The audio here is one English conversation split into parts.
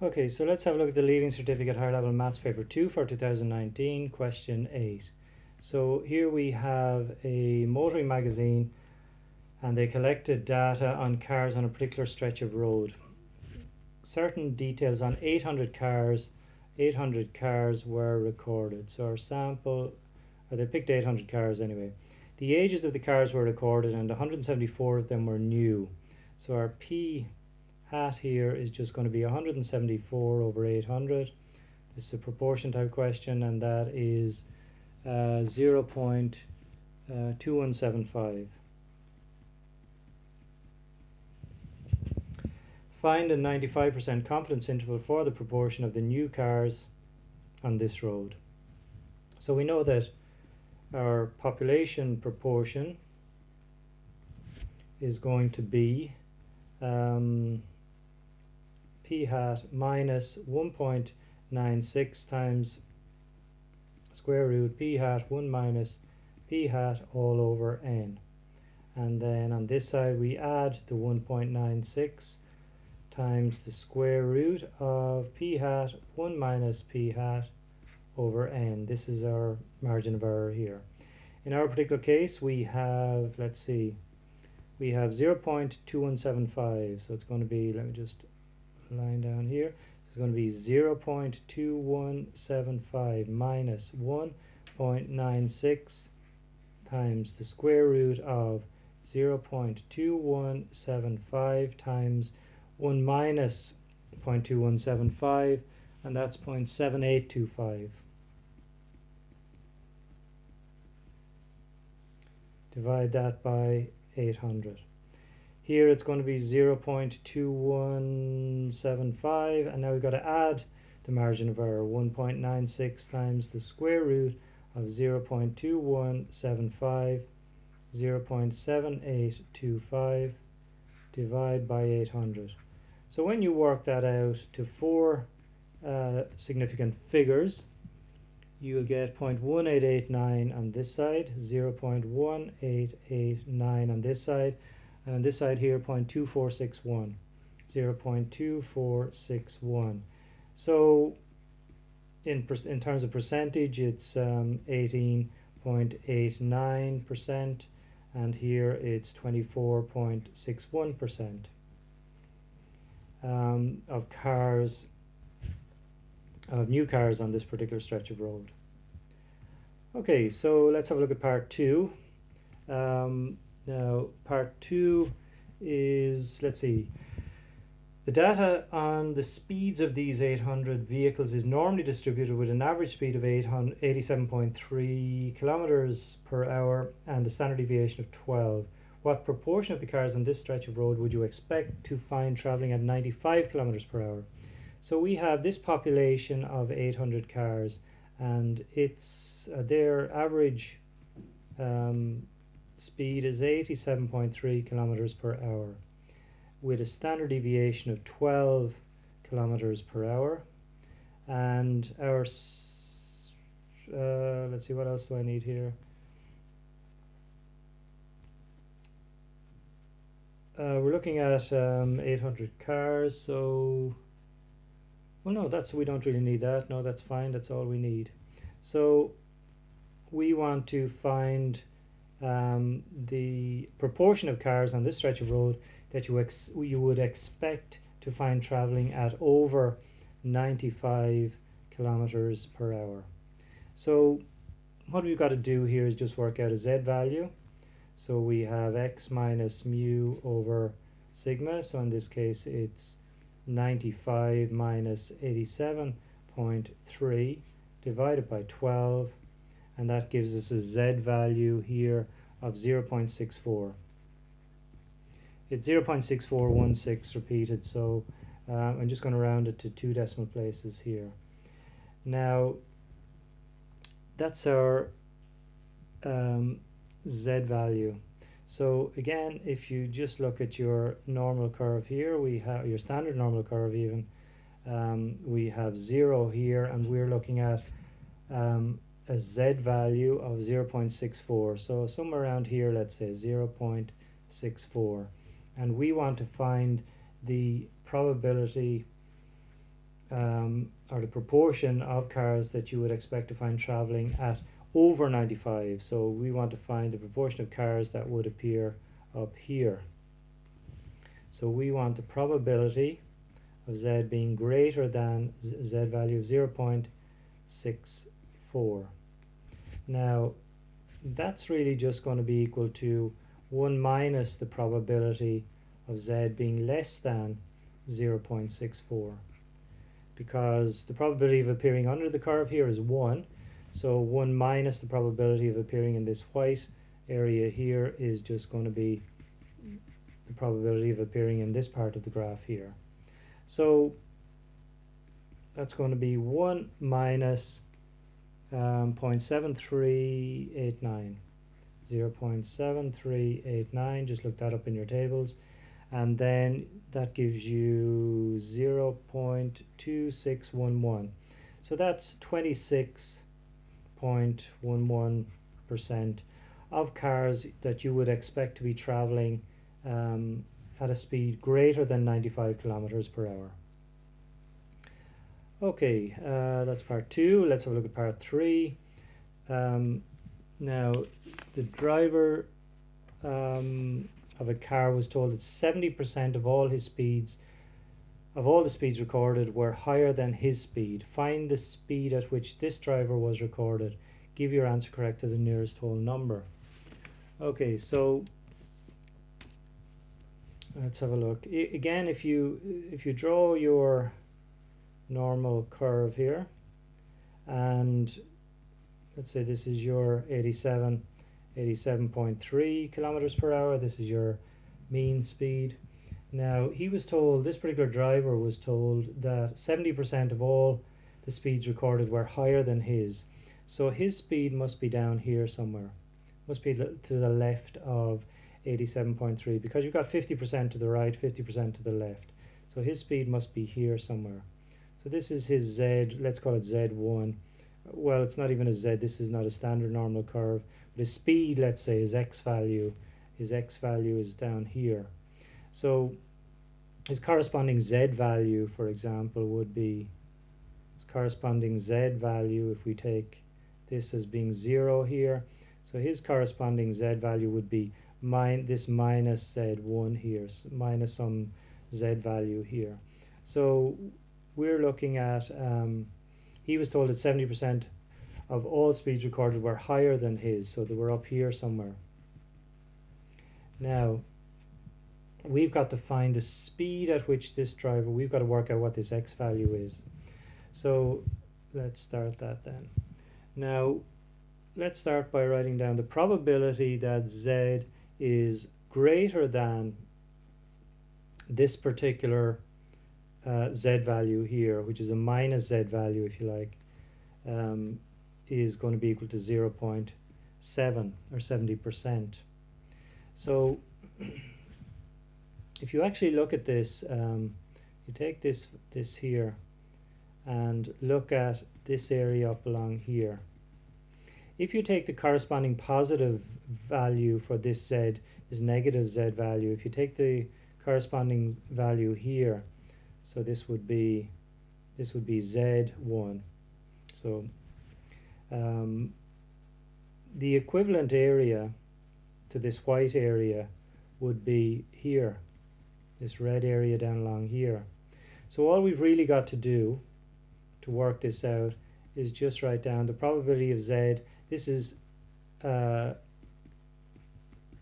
Okay, so let's have a look at the Leaving Certificate Higher Level Maths Paper 2 for 2019, question 8. So here we have a motoring magazine and they collected data on cars on a particular stretch of road. Certain details on 800 cars were recorded. So our sample, or they picked 800 cars anyway. The ages of the cars were recorded and 174 of them were new. So our P hat here is just going to be 174 over 800. This is a proportion type question, and that is 0.2175. Find a 95% confidence interval for the proportion of the new cars on this road. So we know that our population proportion is going to be P hat minus 1.96 times square root P hat 1 minus P hat all over n. And then on this side we add the 1.96 times the square root of P hat 1 minus P hat over n. This is our margin of error here. In our particular case we have, let's see, we have 0.2175, so it's going to be, let me just line down here, it's going to be 0.2175 minus 1.96 times the square root of 0.2175 times 1 minus 0.2175, and that's 0.7825. Divide that by 800. Here it's going to be 0.2175, and now we've got to add the margin of error, 1.96 times the square root of 0.2175, 0.7825, divide by 800. So when you work that out to four significant figures, you'll get 0.1889 on this side, 0.1889 on this side, and on this side here 0.2461, 0.2461. So in terms of percentage, it's 18.89%, and here it's 24.61% of new cars on this particular stretch of road. Okay, so let's have a look at part 2. Now part 2 is, let's see, the data on the speeds of these 800 vehicles is normally distributed with an average speed of 87.3 kilometers per hour and a standard deviation of 12. What proportion of the cars on this stretch of road would you expect to find traveling at 95 kilometers per hour? So we have this population of 800 cars, and it's their average speed is 87.3 kilometers per hour with a standard deviation of 12 kilometers per hour. And our let's see, what else do I need here? We're looking at 800 cars, so well, no, we don't really need that. No, that's fine, that's all we need. So we want to find the proportion of cars on this stretch of road that you would expect to find traveling at over 95 kilometers per hour. So what we've got to do here is just work out a z value. So we have x minus mu over sigma, so in this case it's 95 minus 87.3 divided by 12, and that gives us a z value here of 0.64. It's 0.6416 repeated, so I'm just going to round it to 2 decimal places here. Now that's our z value. So again, if you just look at your normal curve here, we have your standard normal curve even, we have 0 here, and we're looking at a z value of 0.64, so somewhere around here, let's say 0.64, and we want to find the probability or the proportion of cars that you would expect to find traveling at over 95. So we want to find the proportion of cars that would appear up here. So we want the probability of Z being greater than Z value of 0.64. Now that's really just going to be equal to 1 minus the probability of Z being less than 0.64, because the probability of appearing under the curve here is 1, so 1 minus the probability of appearing in this white area here is just going to be the probability of appearing in this part of the graph here. So that's going to be 1 minus 0.7389. 0.7389, just look that up in your tables, and then that gives you 0.2611. So that's 26.11% of cars that you would expect to be traveling at a speed greater than 95 kilometers per hour. Okay, that's part 2. Let's have a look at part 3. Now, the driver of a car was told that 70% of all the speeds recorded were higher than his speed. Find the speed at which this driver was recorded. Give your answer correct to the nearest whole number. Okay, so let's have a look. Again, if you draw your normal curve here, and let's say this is your 87.3 kilometers per hour, this is your mean speed. Now he was told, this particular driver was told, that 70% of all the speeds recorded were higher than his, so his speed must be down here somewhere, must be to the left of 87.3, because you've got 50% to the right, 50% to the left, so his speed must be here somewhere. So this is his Z, let's call it Z1. Well, it's not even a Z, this is not a standard normal curve. But his speed, let's say, his X value is down here. So his corresponding Z value, for example, would be his corresponding Z value, if we take this as being 0 here, so his corresponding Z value would be this minus Z1 here, minus some Z value here. So we're looking at, he was told that 70% of all speeds recorded were higher than his, so they were up here somewhere. Now we've got to find the speed at which this driver, we've got to work out what this X value is. So let's start that then. Now let's start by writing down the probability that Z is greater than this particular Z value here, which is a minus Z value, if you like, is going to be equal to 0.7 or 70%. So if you actually look at this, you take this here and look at this area up along here. If you take the corresponding positive value for this Z, this negative Z value, if you take the corresponding value here, so this would be Z1. So the equivalent area to this white area would be here, this red area down along here. So all we've really got to do to work this out is just write down the probability of Z. This is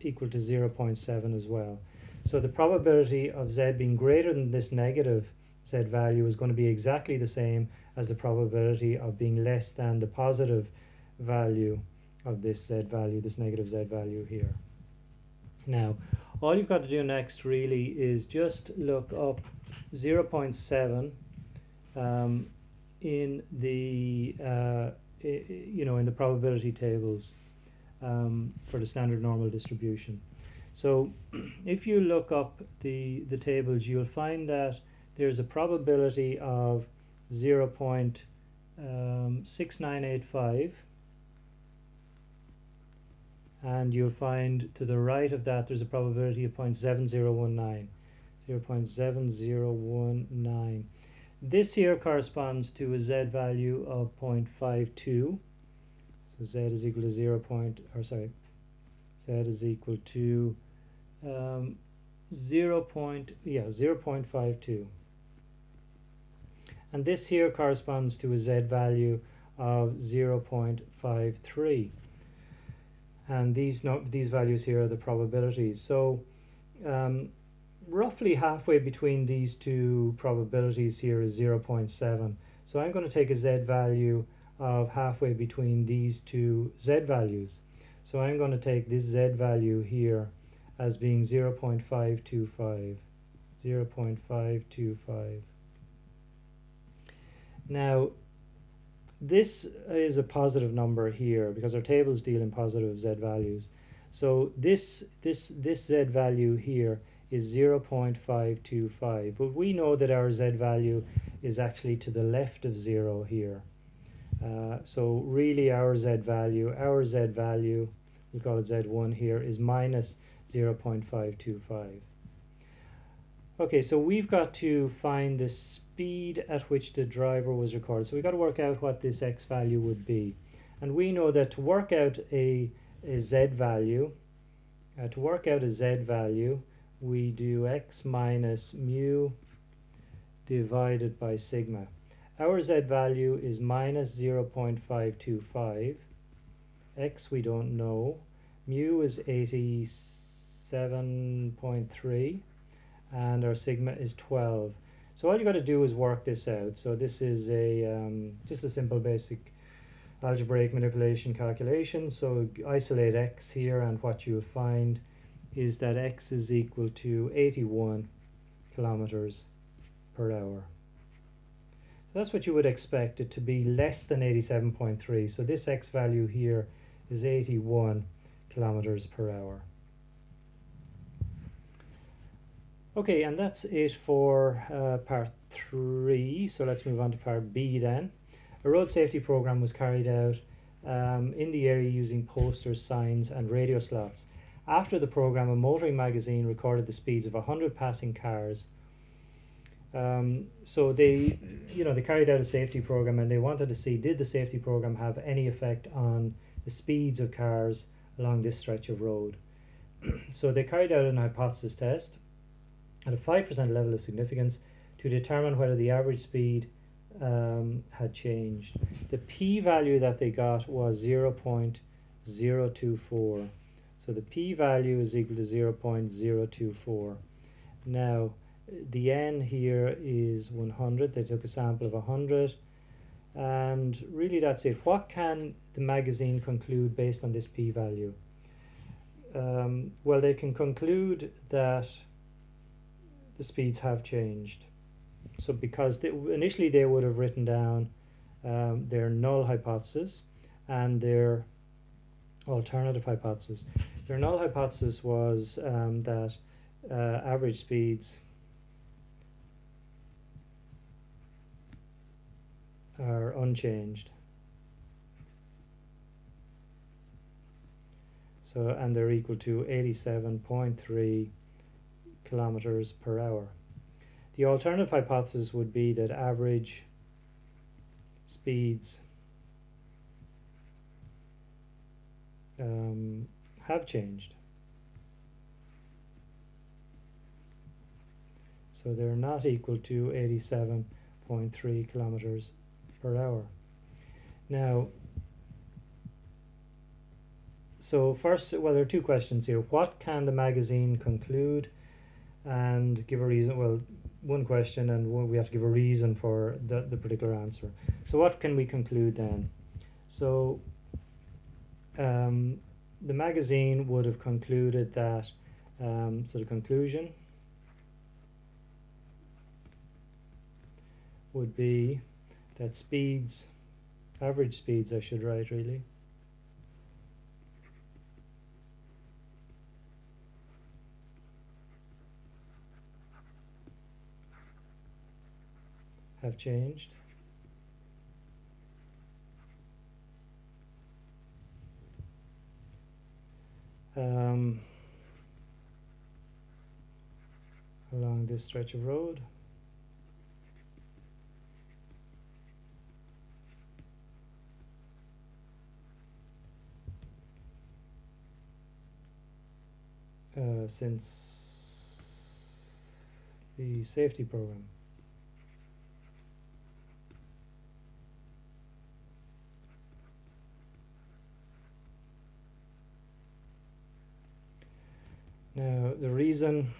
equal to 0.7 as well. So the probability of Z being greater than this negative Z value is going to be exactly the same as the probability of being less than the positive value of this Z value, this negative Z value here. Now all you've got to do next really is just look up 0.7 in the in the probability tables for the standard normal distribution. So if you look up the tables, you'll find that there's a probability of 0.6985, and you'll find to the right of that there's a probability of 0.7019. This here corresponds to a z value of 0.52. So z is equal to 0. Z is equal to 0.52. And this here corresponds to a z value of 0.53. And these values here are the probabilities. So roughly halfway between these two probabilities here is 0.7. So I'm going to take a z value of halfway between these two z values. So I'm going to take this z value here as being 0.525. 0.525. Now this is a positive number here because our tables deal in positive z values. So this z value here is 0.525, but we know that our z value is actually to the left of 0 here. So really our z value, we call it z1 here, is minus 0.525. Okay, so we've got to find the speed at which the driver was recorded. So we've got to work out what this x value would be. And we know that to work out a z value, we do x minus mu divided by sigma. Our z value is minus 0.525. X we don't know. Mu is 87.3. and our sigma is 12. So all you got to do is work this out. So this is just a simple basic algebraic manipulation calculation. So isolate x here, and what you'll find is that x is equal to 81 kilometers per hour. So that's what you would expect it to be, less than 87.3. So this x value here is 81 kilometers per hour. Okay, and that's it for part 3. So let's move on to part B then. A road safety program was carried out in the area using posters, signs and radio slots. After the program, a motoring magazine recorded the speeds of 100 passing cars. So they carried out a safety program, and they wanted to see, did the safety program have any effect on the speeds of cars along this stretch of road. So they carried out an hypothesis test at a 5% level of significance to determine whether the average speed had changed. The p-value that they got was 0.024. So the p-value is equal to 0.024. Now the n here is 100. They took a sample of 100, and really that's it. What can the magazine conclude based on this p-value? Well, they can conclude that the speeds have changed. So because initially they would have written down their null hypothesis and their alternative hypothesis. Their null hypothesis was that average speeds are unchanged. So, and they're equal to 87.3 kilometers per hour. The alternative hypothesis would be that average speeds have changed. So they're not equal to 87.3 kilometers per hour. Now, so first, well, there are two questions here. What can the magazine conclude? And give a reason. Well, one question, and we have to give a reason for the particular answer. So what can we conclude then? So the magazine would have concluded that, so the conclusion would be that speeds, average speeds I should write really, have changed. Along this stretch of road. since the safety program. Now the reason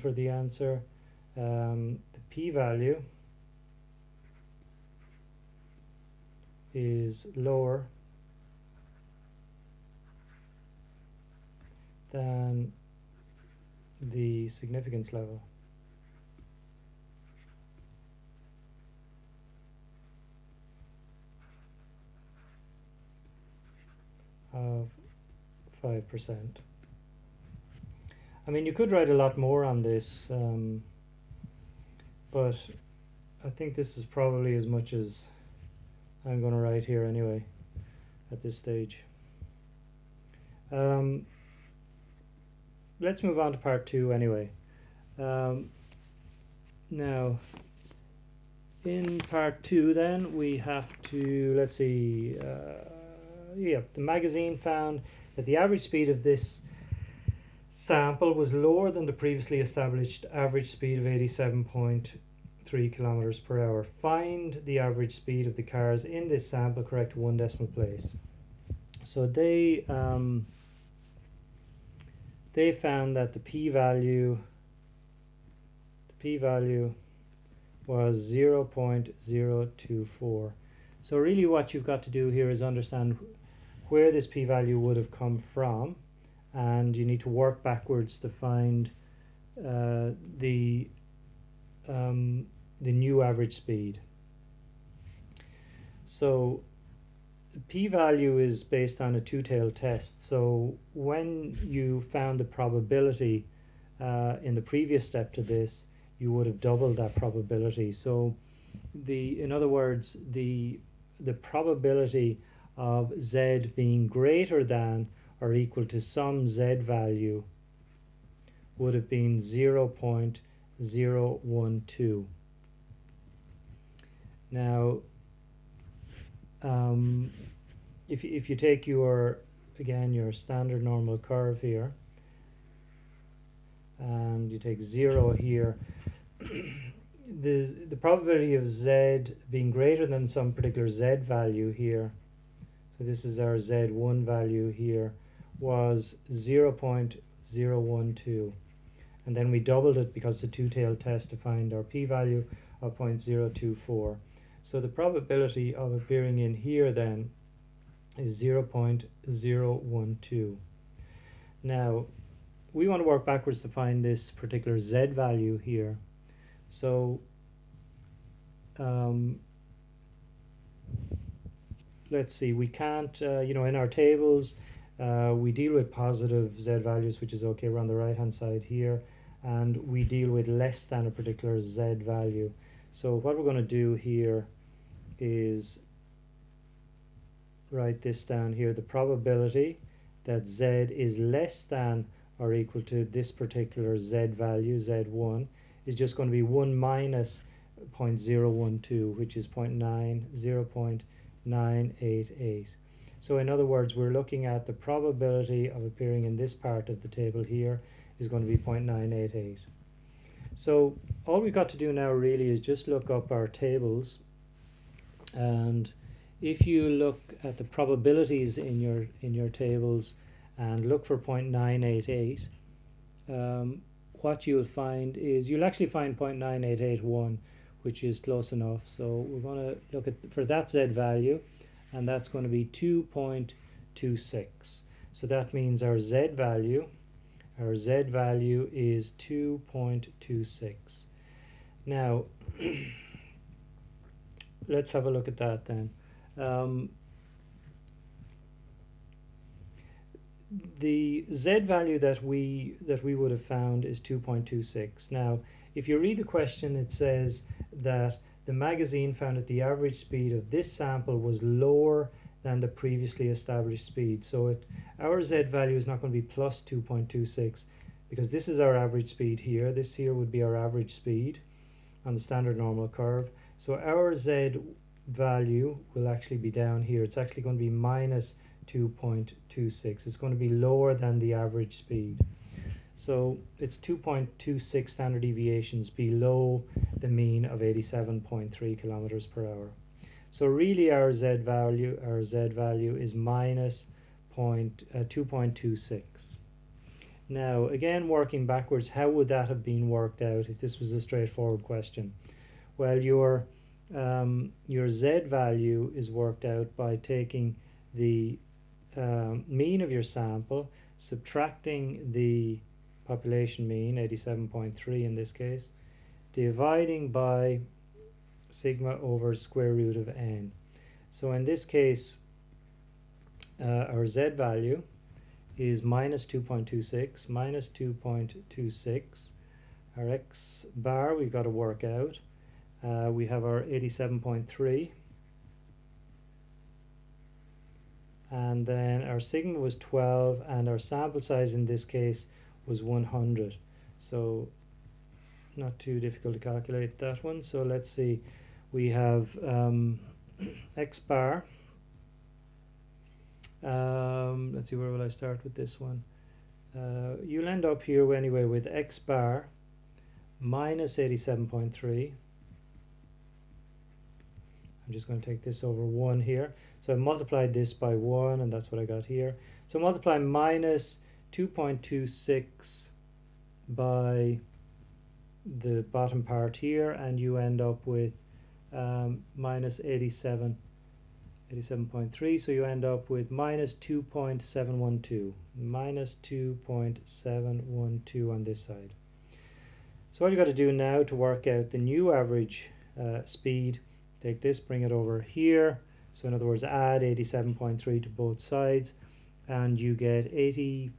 for the answer, the p-value is lower than the significance level. Of 5%. I mean, you could write a lot more on this, but I think this is probably as much as I'm going to write here anyway at this stage. Let's move on to part 2 anyway. Now in part 2 then we have to, let's see, the magazine found that the average speed of this sample was lower than the previously established average speed of 87.3 kilometers per hour. Find the average speed of the cars in this sample, correct 1 decimal place. So they found that the p-value was 0.024. So really what you've got to do here is understand where this p-value would have come from, and you need to work backwards to find the new average speed. So p-value is based on a two-tailed test. So when you found the probability in the previous step to this, you would have doubled that probability. So in other words, the probability of z being greater than or equal to some z value would have been 0.012. Now if you take your standard normal curve here and you take 0 here, the probability of z being greater than some particular z value here, so this is our z1 value here, was 0.012, and then we doubled it because it's a two-tailed test to find our p-value of 0.024. So the probability of appearing in here then is 0.012. Now we want to work backwards to find this particular z value here. So let's see, we can't, in our tables we deal with positive z values, which is okay, we're on the right hand side here, and we deal with less than a particular z value. So what we're going to do here is write this down here. The probability that z is less than or equal to this particular z value, z1, is just going to be 1 minus 0.012, which is 0.988. So in other words, we're looking at the probability of appearing in this part of the table here is going to be 0.988. So all we've got to do now really is just look up our tables, and if you look at the probabilities in your tables and look for 0.988, what you'll find is you'll actually find 0.9881, which is close enough. So we're going to look at for that z value, and that's going to be 2.26. So that means our z value is 2.26. Now let's have a look at that then. The z value that we would have found is 2.26. Now if you read the question, it says that the magazine found that the average speed of this sample was lower than the previously established speed. So our z value is not going to be plus 2.26, because this is our average speed here. This here would be our average speed on the standard normal curve. So our z value will actually be down here. It's actually going to be minus 2.26. It's going to be lower than the average speed. So it's 2.26 standard deviations below the mean of 87.3 kilometers per hour. So really our z value is minus 2.26. Now again, working backwards, how would that have been worked out if this was a straightforward question? Well, your z value is worked out by taking the mean of your sample, subtracting the population mean, 87.3 in this case, dividing by sigma over square root of n. So in this case, our z value is minus 2.26, minus 2.26. Our x bar we've got to work out. We have our 87.3, and then our sigma was 12, and our sample size in this case was 100. So not too difficult to calculate that one. So let's see, we have x bar. Let's see, where will I start with this one? You'll end up here anyway with x bar minus 87.3. I'm just going to take this over 1 here. So I multiplied this by 1, and that's what I got here. So multiply minus 2.26 by the bottom part here, and you end up with minus 87.3. So you end up with minus 2.712. Minus 2.712 on this side. So all you got to do now to work out the new average speed, take this, bring it over here. So in other words, add 87.3 to both sides, and you get 84.6.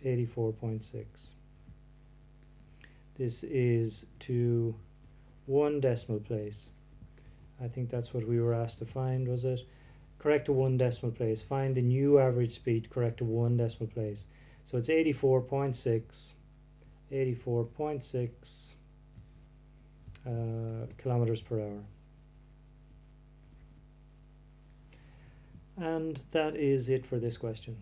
84.6. This is to 1 decimal place. I think that's what we were asked to find, was it? Correct to 1 decimal place. Find the new average speed, correct to 1 decimal place. So it's 84.6. 84.6 kilometers per hour. And that is it for this question.